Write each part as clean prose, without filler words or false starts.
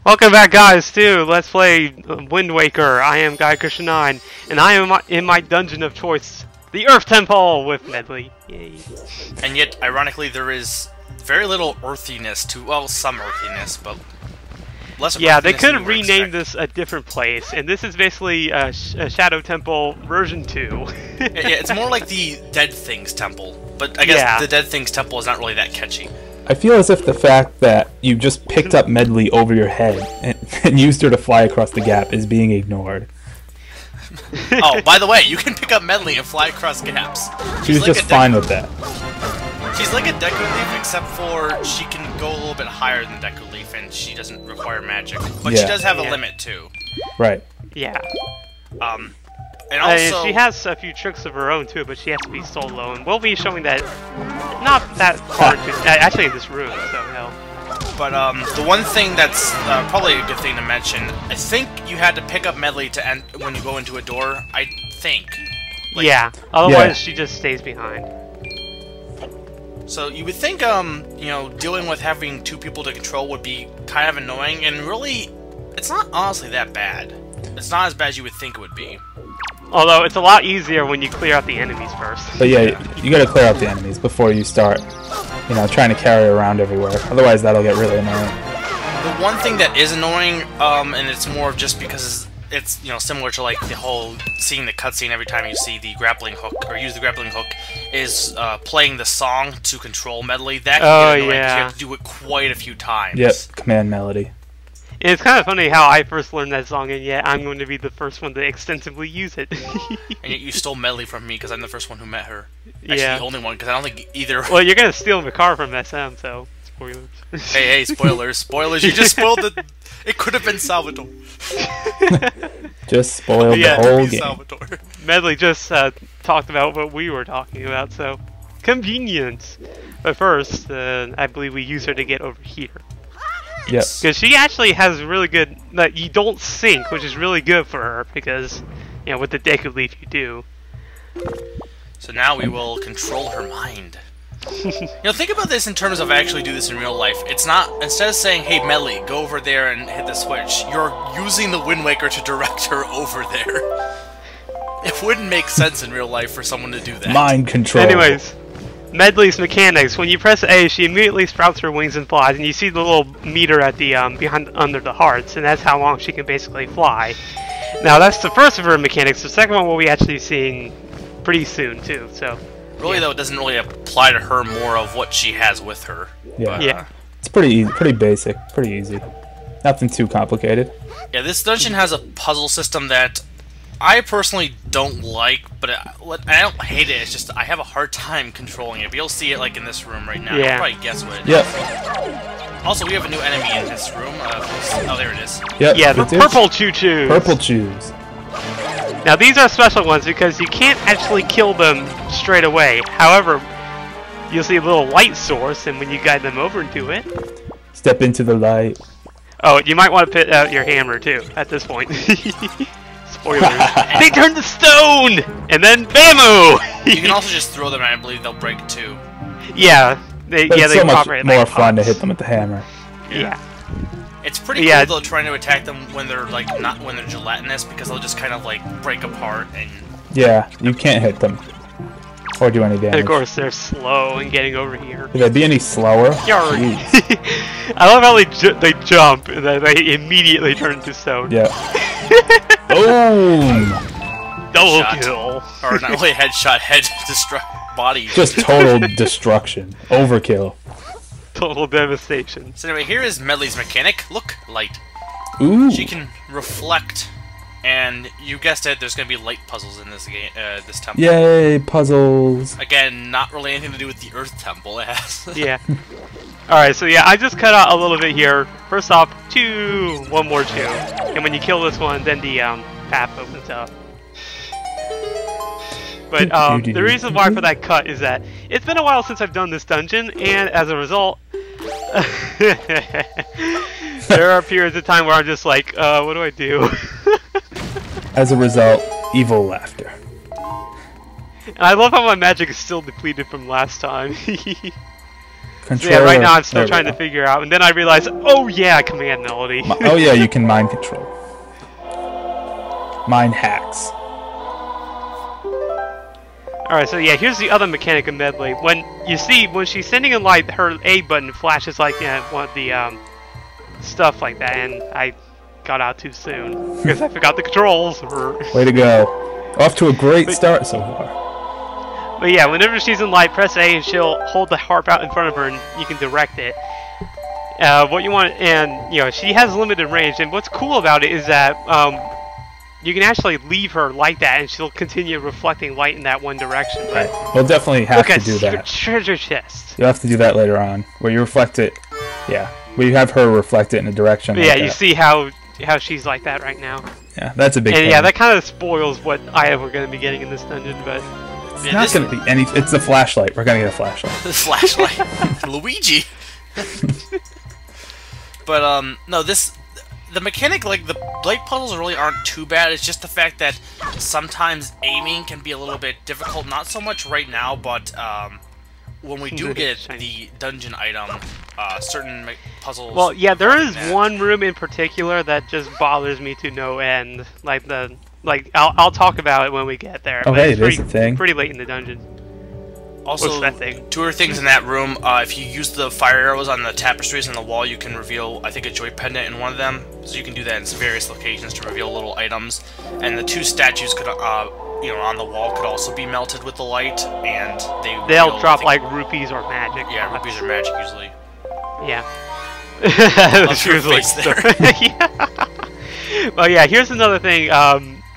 Welcome back, guys, to Let's Play Wind Waker. I am Gaia 9, and I am in my dungeon of choice, the Earth Temple, with Medli. Yay. And yet, ironically, there is very little earthiness to, well, some earthiness, but less. Yeah, they could have renamed this a different place, and this is basically a Shadow Temple version 2. Yeah, it's more like the Dead Things Temple, but I guess the Dead Things Temple is not really that catchy. I feel as if the fact that you just picked up Medli over your head and used her to fly across the gap is being ignored. Oh, by the way, you can pick up Medli and fly across gaps. She was like just fine with that. She's like a Deku Leaf, except for she can go a little bit higher than Deku Leaf, and she doesn't require magic. But she does have a limit, too. Right. Yeah. And also... she has a few tricks of her own, too, but she has to be solo, and we'll be showing that not that far into... actually, in this room, so no. But, the one thing that's probably a good thing to mention, I think you had to pick up Medli to end when you go into a door, I think. Like, yeah, otherwise she just stays behind. So you would think, you know, dealing with having two people to control would be kind of annoying, and really, it's not honestly that bad. It's not as bad as you would think it would be. Although, it's a lot easier when you clear out the enemies first. But yeah, you gotta clear out the enemies before you start, you know, trying to carry around everywhere. Otherwise, that'll get really annoying. The one thing that is annoying, and it's more just because it's, you know, similar to like the whole seeing the cutscene every time you see the grappling hook, or use the grappling hook, is playing the song to control Medli. That can get annoying because you have to do it quite a few times. Yep, command melody. And it's kind of funny how I first learned that song, and yet I'm going to be the first one to extensively use it. And yet you stole Medli from me because I'm the first one who met her. Actually, the only one, because I don't think either... Well, you're going to steal the car from SM, so... Spoilers. Hey, spoilers. Spoilers, you just spoiled the... It could have been Salvatore. Just spoiled the whole game. Salvatore. Medli just talked about what we were talking about, so... Convenience! But first, I believe we use her to get over here. Yes. Because she actually has really good... Like, you don't sink, which is really good for her, because, you know, with the Deku Leaf you do. So now we will control her mind. You know, think about this in terms of actually do this in real life. It's not... Instead of saying, hey, Medli, go over there and hit the switch, you're using the Wind Waker to direct her over there. It wouldn't make sense in real life for someone to do that. Mind control. Anyways... Medli's mechanics. When you press A, she immediately sprouts her wings and flies, and you see the little meter at the under the hearts, and that's how long she can basically fly. Now that's the first of her mechanics. The second one we'll be actually seeing pretty soon too. So really, though, it doesn't really apply to her. More of what she has with her. Yeah, yeah. It's pretty easy, pretty basic, pretty easy. Nothing too complicated. Yeah, this dungeon has a puzzle system that I personally don't like, but I don't hate it. It's just I have a hard time controlling it. But you'll see it like in this room right now. Yeah. You'll probably guess what it is. Also, we have a new enemy in this room. Oh, there it is. Yep, yeah, the purple choo-choos. Purple chews. Now these are special ones because you can't actually kill them straight away. However, you'll see a little light source, and when you guide them over to it... Step into the light. Oh, you might want to put out your hammer too at this point. Spoilers. They turn to stone! And then BAMU! You can also just throw them and I believe they'll break too. Yeah. They so much operate more like fun pops. to hit them with the hammer. Yeah. It's pretty cool though trying to attack them when they're like when they're gelatinous, because they'll just kind of like break apart and... Yeah, you can't hit them. Or do any damage. And of course they're slow in getting over here. Could they be any slower? I love how they jump and then they immediately turn to stone. Yeah. Boom! Double kill. Or not really headshot, head destruct body. Just total destruction. Overkill. Total devastation. So anyway, here is Medli's mechanic. Look, light. Ooh. She can reflect, and you guessed it, there's going to be light puzzles in this game, this temple. Yay, puzzles. Again, not really anything to do with the Earth Temple, it has. Yeah. Alright, so yeah, I just cut out a little bit here. First off, one more two. And when you kill this one, then the path opens up. But the reason why for that cut is that it's been a while since I've done this dungeon, and as a result, there are periods of time where I'm just like, what do I do? As a result, evil laughter. And I love how my magic is still depleted from last time. So yeah, right now I'm still trying to figure out, and then I realized, oh yeah, command melody. Oh yeah, you can mind control. Mind hacks. Alright, so yeah, here's the other mechanic of Medli. When she's sending a light, her A button flashes like one of the stuff like that, and I got out too soon because I forgot the controls. Way to go! Off to a great start so far. But yeah, whenever she's in light, press A and she'll hold the harp out in front of her, and you can direct it. What you want, and she has limited range. And what's cool about it is that you can actually leave her like that, and she'll continue reflecting light in that one direction. Right. We'll definitely have to do that. Treasure chest. You'll have to do that later on, where you reflect it. Yeah, where you have her reflect it in a direction. Yeah, you see how she's like that right now. Yeah, that's a big thing. Yeah, that kind of spoils what we're going to be getting in this dungeon, but it's not going to be any. It's a flashlight. We're going to get a flashlight. The flashlight, Luigi. But no, the mechanic, like the light puzzles, really aren't too bad. It's just the fact that sometimes aiming can be a little bit difficult. Not so much right now, but when we do get the dungeon item, certain puzzles... Well, yeah, there is one room in particular that just bothers me to no end. I'll talk about it when we get there. Oh, hey, there's a thing. Pretty late in the dungeon. Also, two other things in that room. If you use the fire arrows on the tapestries on the wall, you can reveal, I think, a joy pendant in one of them. So you can do that in various locations to reveal little items. And the two statues could, on the wall could also be melted with the light, and they'll drop like rupees or magic. Yeah, rupees or magic usually. Yeah. Love your face there. Yeah. Well, yeah. Here's another thing.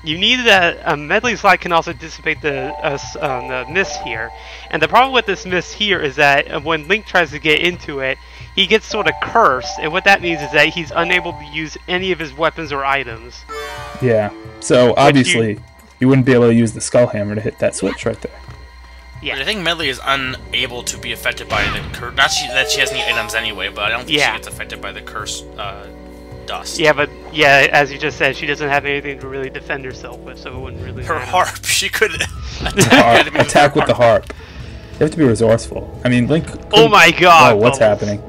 You need that Medli's light can also dissipate the mist here, and the problem with this mist here is that when Link tries to get into it, he gets sort of cursed, and what that means is that he's unable to use any of his weapons or items. Yeah. So obviously, you wouldn't be able to use the skull hammer to hit that switch right there. Yeah. But I think Medli is unable to be affected by the curse. Not that she has any items anyway, but I don't think she gets affected by the curse dust. Yeah, but as you just said, she doesn't have anything to really defend herself with, so it wouldn't really Her matter. harp, she could attack with the harp. You have to be resourceful. I mean, Link. Oh my God! Oh, what's happening?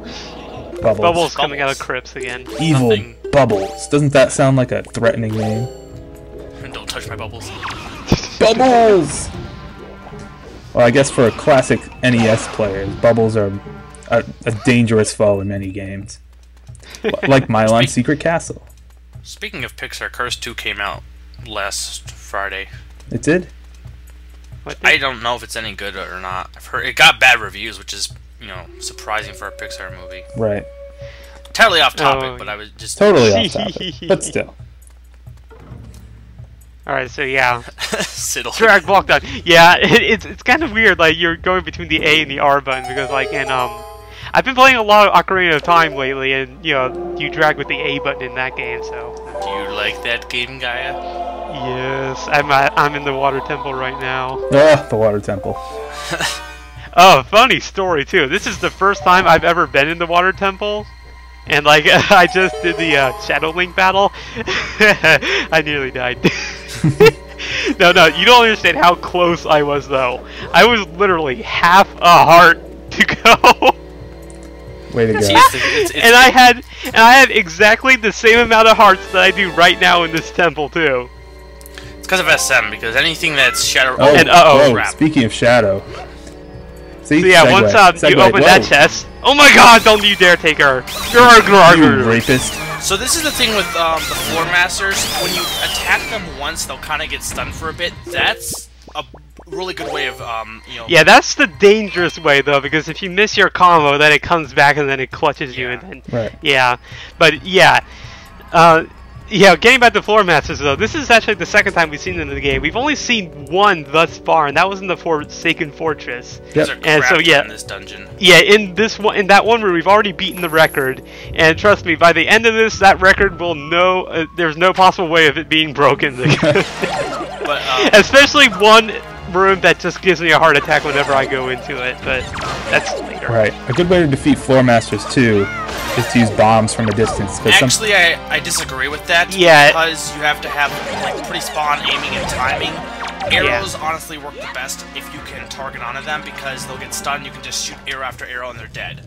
Bubbles coming out of crypts again. Evil Bubbles. Doesn't that sound like a threatening name? Don't touch my bubbles. Bubbles! Well, I guess for classic NES players, Bubbles are a dangerous foe in many games. Like Mylon's Secret Castle. Speaking of Pixar, Curse 2 came out last Friday. It did? I don't know if it's any good or not. I've heard it got bad reviews, which is, surprising for a Pixar movie. Right. Entirely off topic, but I was just... Totally off topic, but still. Alright, so yeah. Drag block down. Yeah, it's kind of weird, like, you're going between the A and the R button, because, like, I've been playing a lot of Ocarina of Time lately, and, you drag with the A button in that game, so... Do you like that game, Gaia? Yes, I'm in the Water Temple right now. Ah, the Water Temple. Oh, funny story, too. This is the first time I've ever been in the Water Temple. And, like, I just did the Shadow Link battle. I nearly died. No, you don't understand how close I was, though. I was literally half a heart to go. Way to go. And I had exactly the same amount of hearts that I do right now in this temple, too. It's because of SM, because anything that's Shadow... Oh, speaking of Shadow... See, so yeah, once you open that chest... Oh my God! Don't you dare take her! You rapist. So this is the thing with the Floormasters. When you attack them once, they'll kind of get stunned for a bit. That's a really good way of, Yeah, that's the dangerous way, though, because if you miss your combo, then it comes back and then it clutches you, and then... Right. Yeah. But, yeah. Yeah, getting back to Floormasters, though, this is actually the second time we've seen them in the game. We've only seen one thus far, and that was in the Forsaken Fortress. Yep. And so, yeah, in this dungeon. Yeah, in that one room, we've already beaten the record, and trust me, by the end of this, that record will there's no possible way of it being broken. But, especially one room that just gives me a heart attack whenever I go into it, but that's later. Right. A good way to defeat Floormasters, too, is to use bombs from a distance. Actually, I disagree with that. Yeah. Because you have to have like pretty spot on aiming and timing. Arrows honestly work the best if you can target onto them, because they'll get stunned. You can just shoot arrow after arrow and they're dead.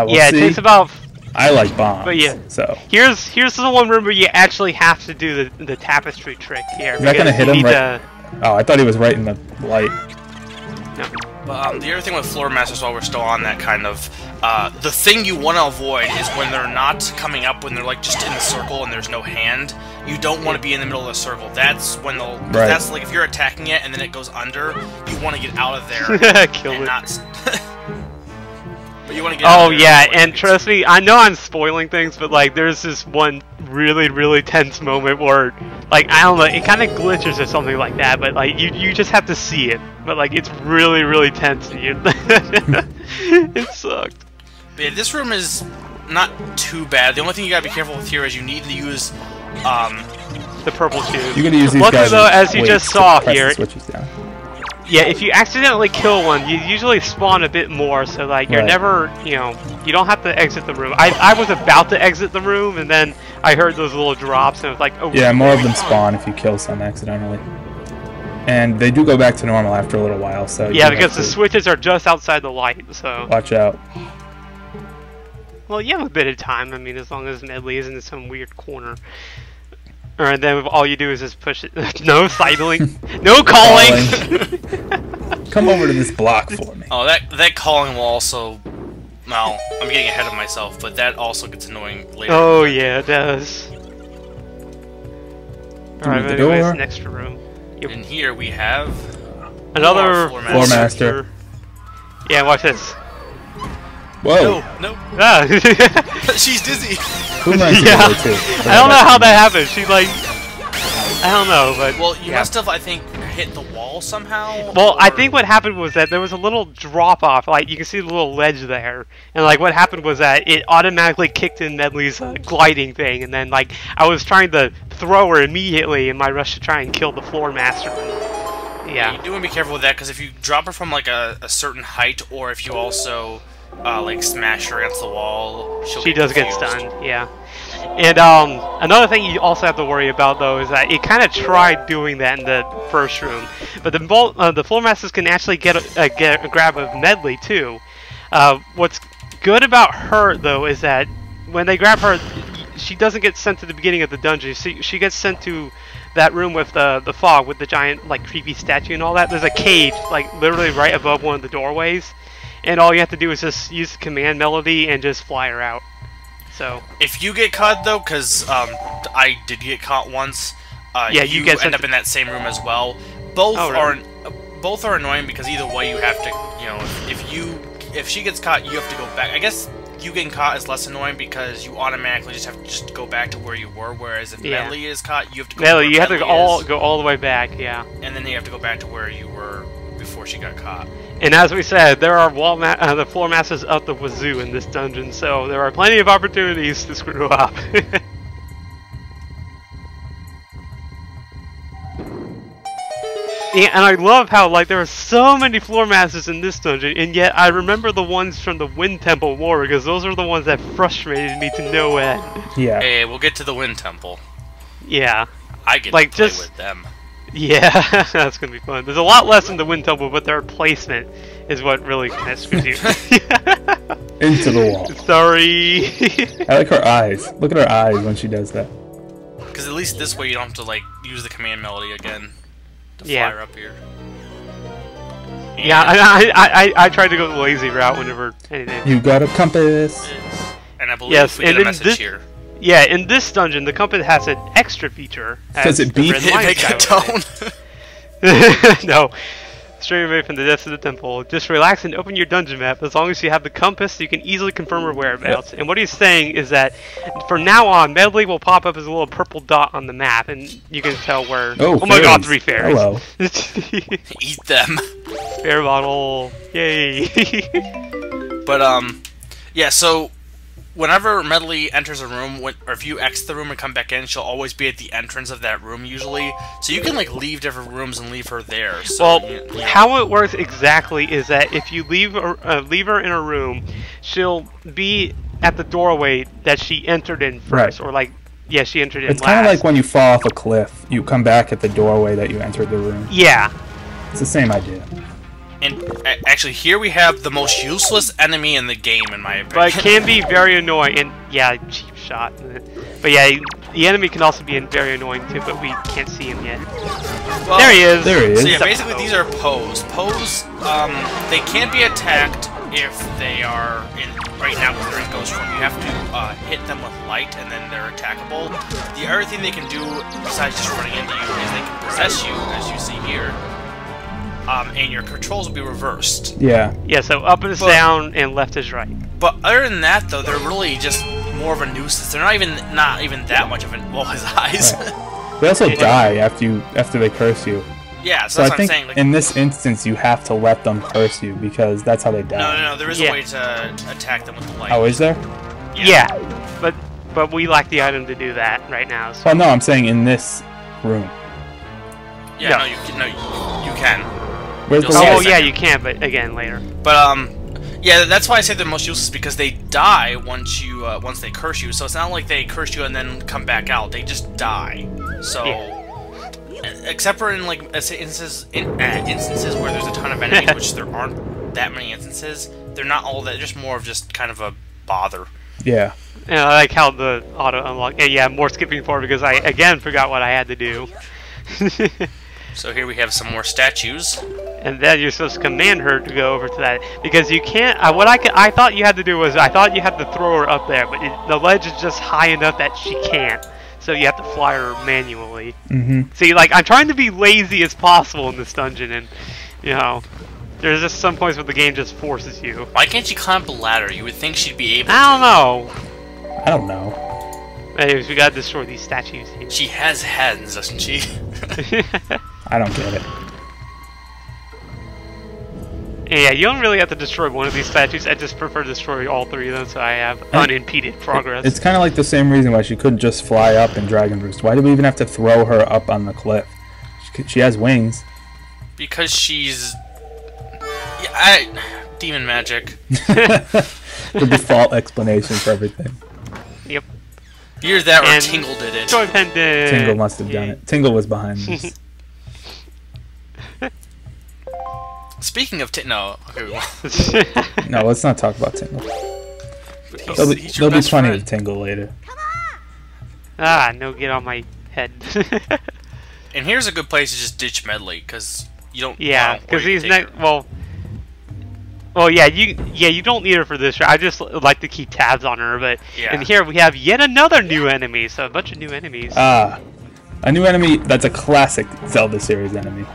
Well, yeah, see, it takes about. I like bombs. But yeah, so here's the one room where you actually have to do the tapestry trick here. is that gonna hit him right? Oh, I thought he was right in the light. No. But the other thing with Floormasters, while we're still on that kind of, the thing you want to avoid is when they're not coming up, when they're like just in the circle and there's no hand. You don't want to be in the middle of the circle. That's when they'll. Right. That's like if you're attacking it and then it goes under, you want to get out of there. Kill and it. Not. But you want to get. Out Oh of there yeah, and trust me, I know I'm spoiling things, but like there's this one really tense moment where, like, I don't know, it kind of glitches or something like that, but like you just have to see it. But like it's really tense, and you it sucked. But yeah, this room is not too bad. The only thing you gotta be careful with here is you need to use the purple tube. You're gonna use these Luckily guys though, as you just saw here, switches down. yeah, if you accidentally kill one, you usually spawn a bit more, so like you're never, you know, you don't have to exit the room. I was about to exit the room, and then I heard those little drops, and it was like, oh. Yeah, more of them spawn if you kill some accidentally. And they do go back to normal after a little while, so... Yeah, because the switches are just outside the light, so... Watch out. Well, you have a bit of time, I mean, as long as Medli isn't in some weird corner. Alright, then all you do is just push it. No sidling. No calling! Come over to this block for me. Oh, that calling will also... Well, I'm getting ahead of myself, but that also gets annoying later. Oh, yeah, it does. Alright, anyways, next room. Yep. In here we have... Another Floormaster. Yeah, watch this. Whoa! No. Ah. She's dizzy. Yeah. I don't know how that happened. She's like... I don't know, but... Well, you must have, I think, hit the wall somehow? Well, I think what happened was that there was a little drop-off. Like, you can see the little ledge there. And, like, what happened was that it automatically kicked in Medli's gliding thing. And then, like, I was trying to throw her immediately in my rush to try and kill the Floormaster. Yeah. You do want to be careful with that, because if you drop her from, like, a certain height, or if you also, like, smash her against the wall, she does get stunned, yeah. And another thing you also have to worry about, though, is that it kind of tried doing that in the first room, but the Floormasters can actually get a grab of Medli too. What's good about her, though, is that when they grab her, she doesn't get sent to the beginning of the dungeon. She gets sent to that room with the fog, with the giant, like, creepy statue and all that. There's a cage, like, literally right above one of the doorways, and all you have to do is just use the command melody and just fly her out. So if you get caught, though, because I did get caught once, yeah, you end up in that same room as well. Both are annoying, because either way you have to, you know, if she gets caught, you have to go back. I guess you getting caught is less annoying because you automatically just have to just go back to where you were. Whereas if Medli is caught, you have to go. You have to go all the way back, yeah. And then you have to go back to where you were before she got caught. And as we said, there are the Floormasters up the wazoo in this dungeon, so there are plenty of opportunities to screw up. Yeah, and I love how, like, there are so many Floormasters in this dungeon, and yet I remember the ones from the Wind Temple more, because those are the ones that frustrated me to no end. Yeah. Hey, we'll get to the Wind Temple. Yeah. I get to play with them. Yeah, that's gonna be fun. There's a lot less in the Wind Temple, but their placement is what really kind of screws you. Into the wall. Sorry. I like her eyes. Look at her eyes when she does that. Because at least this way you don't have to, like, use the command melody again to fly her up here. And yeah, I tried to go the lazy route whenever anything. You got a compass. And I believe we get a message here. Yeah, in this dungeon, the compass has an extra feature. Does it beep? Make a tone? No. Straight away from the depths of the temple. Just relax and open your dungeon map. As long as you have the compass, you can easily confirm her whereabouts. Yep. And what he's saying is that from now on, Medli will pop up as a little purple dot on the map, and you can tell where. Oh my God, 3 fairies! Hello. Eat them. Fair bottle. Yay. But yeah. So whenever Medli enters a room, or if you exit the room and come back in, she'll always be at the entrance of that room usually. So you can, like, leave different rooms and leave her there. So, well, you know. How it works exactly is that if you leave her in a room, she'll be at the doorway that she entered in first, or like, yeah, she entered in last. It's kind of like when you fall off a cliff, you come back at the doorway that you entered the room. Yeah. It's the same idea. And actually, here we have the most useless enemy in the game, in my opinion. But it can be very annoying, and yeah, cheap shot. But yeah, the enemy can also be very annoying too, but we can't see him yet. Well, there he is! There he is. So yeah, basically these are Poes. Poes, they can't be attacked if they are in, right now because they're in ghost form. You have to hit them with light and then they're attackable. The other thing they can do, besides just running into you, is they can possess you, as you see here. And your controls will be reversed. Yeah. Yeah, so up is down and left is right. But other than that, though, they're really just more of a nuisance. They're not even that much of a his eyes. Right. They also die after they curse you. Yeah, So that's I what I'm think saying. Like, in this instance you have to let them curse you because that's how they die. no, there is a way to attack them with the light. Oh, is there? Yeah, but we lack the item to do that right now. So. Well, no, I'm saying in this room. Yeah, No. you can. Where's the You'll see Oh a yeah, second. you can, but again later. But yeah, that's why I say they're most useless because they die once they curse you. So it's not like they curse you and then come back out. They just die. So, except for in like instances where there's a ton of enemies, which there aren't that many instances. They're not all that. They're just more of just kind of a bother. Yeah. And I like how the auto unlock. And yeah, more skipping forward because I again forgot what I had to do. So here we have some more statues. And then you're supposed to command her to go over to that because you can't. I thought you had to do was I thought you had to throw her up there, but the ledge is just high enough that she can't. So you have to fly her manually. See, like I'm trying to be lazy as possible in this dungeon, and you know, there's just some points where the game just forces you. Why can't she climb up a ladder? You would think she'd be able to. I I don't know. Anyways, we gotta destroy these statues here. She has hands, doesn't she? I don't get it. Yeah, you don't really have to destroy one of these statues. I just prefer to destroy all three of them so I have unimpeded progress. It's kind of like the same reason why she couldn't just fly up in Dragon Roost. Why do we even have to throw her up on the cliff? She has wings. Because she's... Yeah, demon magic. The default explanation for everything. Yep. Either that or And Tingle did it. Joy pendant. Tingle must have done it. Tingle was behind this. Speaking of no, okay, well, No, let's not talk about Tingle. but There'll he's your be best plenty friend. of Tingle later. No, get on my head. And here's a good place to just ditch Medli, because you don't. Yeah, know because where you he's take next. her. Well, yeah, you don't need her for this. I just like to keep tabs on her, but Yeah. and here we have yet another new enemy. So a bunch of new enemies. A new enemy that's a classic Zelda series enemy.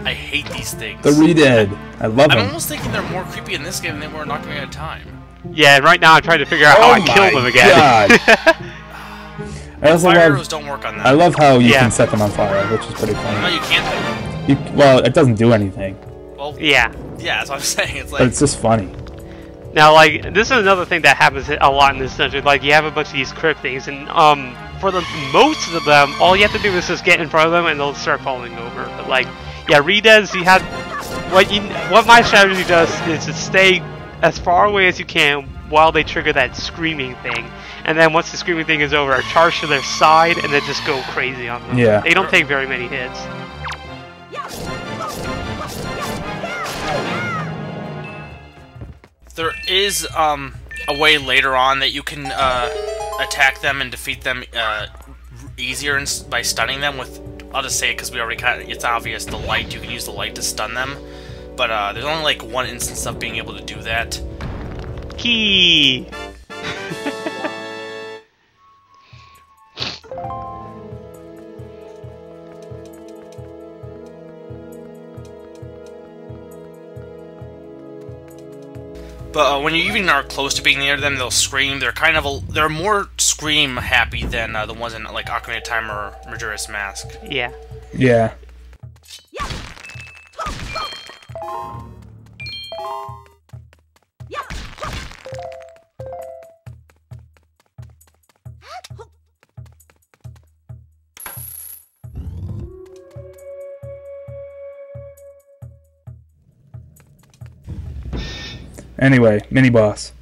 I hate these things. The Redead. I love I'm them. almost thinking they're more creepy in this game than they were in Ocarina of Time. Yeah, and right now I'm trying to figure out how I kill them again. I also Fire love. arrows don't work on that. I love how you Yeah. can set them on fire, which is pretty No, funny. you can't. Well, it doesn't do anything, Well, Yeah. yeah, that's what I'm saying. It's but like it's just funny. Now, like, this is another thing that happens a lot in this dungeon. Like, you have a bunch of these crypt things, and for the most of them, all you have to do is just get in front of them, and they'll start falling over. But like, yeah, Redeads, you have what my strategy does is to stay as far away as you can while they trigger that screaming thing, and then once the screaming thing is over, I charge to their side and then just go crazy on them. Yeah. They don't take very many hits. there is a way later on that you can attack them and defeat them easier by stunning them with. I'll just say it because we already it's obvious, the light. You can use the light to stun them, but there's only like one instance of being able to do that. Key. But when you even are close to being near them, they'll scream. They're kind of they're more scream happy than the ones in like Ocarina of Time or Majora's Mask. Yeah. Yeah. Anyway, mini boss.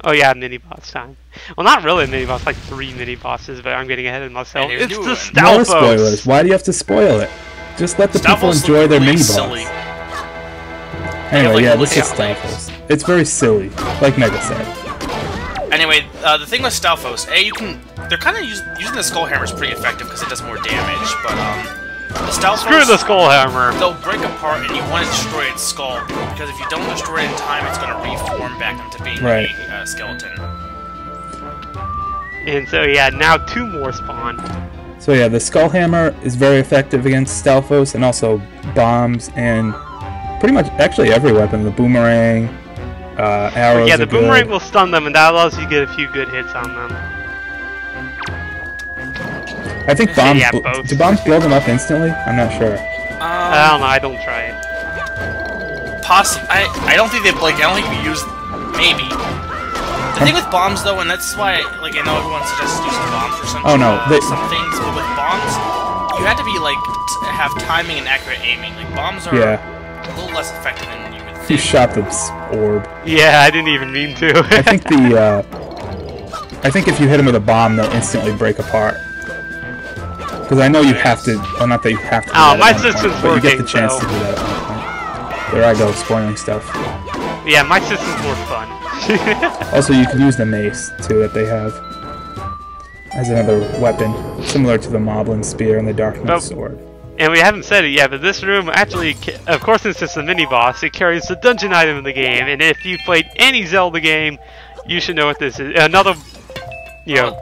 Oh yeah, mini boss time. Well, not really a mini boss, like 3 mini bosses, but I'm getting ahead of myself. And there's It's new the ones. No Stalfos. spoilers. Why do you have to spoil it? Just let the people Stalfos enjoy look their really mini boss. silly. Anyway, like, yeah, this is like, Stalfos. It's very silly, like Mega said. Anyway, the thing with Stalfos, they're kind of using the skull hammer is pretty effective because it does more damage, but the Stalfos, Screw the skull hammer. They'll break apart and you want to destroy its skull because if you don't destroy it in time, it's going to reform back into being a skeleton. And so yeah, now 2 more spawn. So yeah, the skull hammer is very effective against Stalfos, and also bombs and pretty much actually every weapon. The boomerang, arrows. Yeah, the are good. boomerang will stun them, and that allows you to get a few good hits on them. I think bombs. Yeah, both. Do bombs blow them up instantly? I'm not sure. I don't know. I don't try it. I don't think they like. I don't think we use maybe. The thing with bombs, though, and that's why, like, I know everyone suggests using bombs for some Oh, no, some things, but with bombs, you have to be like have timing and accurate aiming. Like bombs are a little less effective than you would think. You shot the orb. Yeah, I didn't even mean to. I think I think if you hit them with a bomb, they'll instantly break apart. Because I know you have to. Well, not that you have to. Do that my at one system's point, but you get the working, chance so. to do that at one point. There I go, spoiling stuff. Yeah, my system's more fun. Also, you can use the mace too that they have as another weapon, similar to the Moblin Spear and the Dark Knight Sword. And we haven't said it yet, but this room actually, of course, since it's a mini boss, it carries the dungeon item of the game. And if you've played any Zelda game, you should know what this is. Another,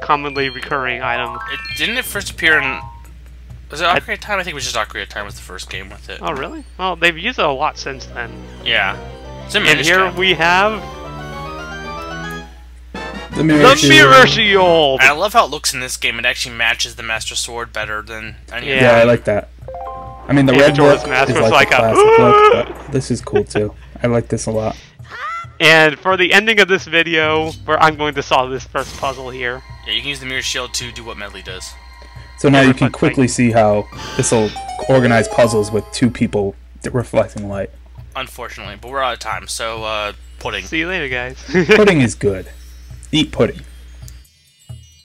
commonly recurring item. Didn't it first appear in? Was it Ocarina of Time? I think it was just Ocarina of Time was the first game with it. Oh, really? Well, they've used it a lot since then. Yeah. And here we have the Mirror Shield. I love how it looks in this game. It actually matches the Master Sword better than any of Yeah, I like that. I mean, the red book is like a classic look, but this is cool too. I like this a lot. And for the ending of this video, where I'm going to solve this first puzzle here. Yeah, you can use the Mirror Shield to do what Medli does. So now you can quickly see how this will organize puzzles with 2 people reflecting light. Unfortunately, but we're out of time, so pudding. See you later, guys. Pudding is good. Eat pudding.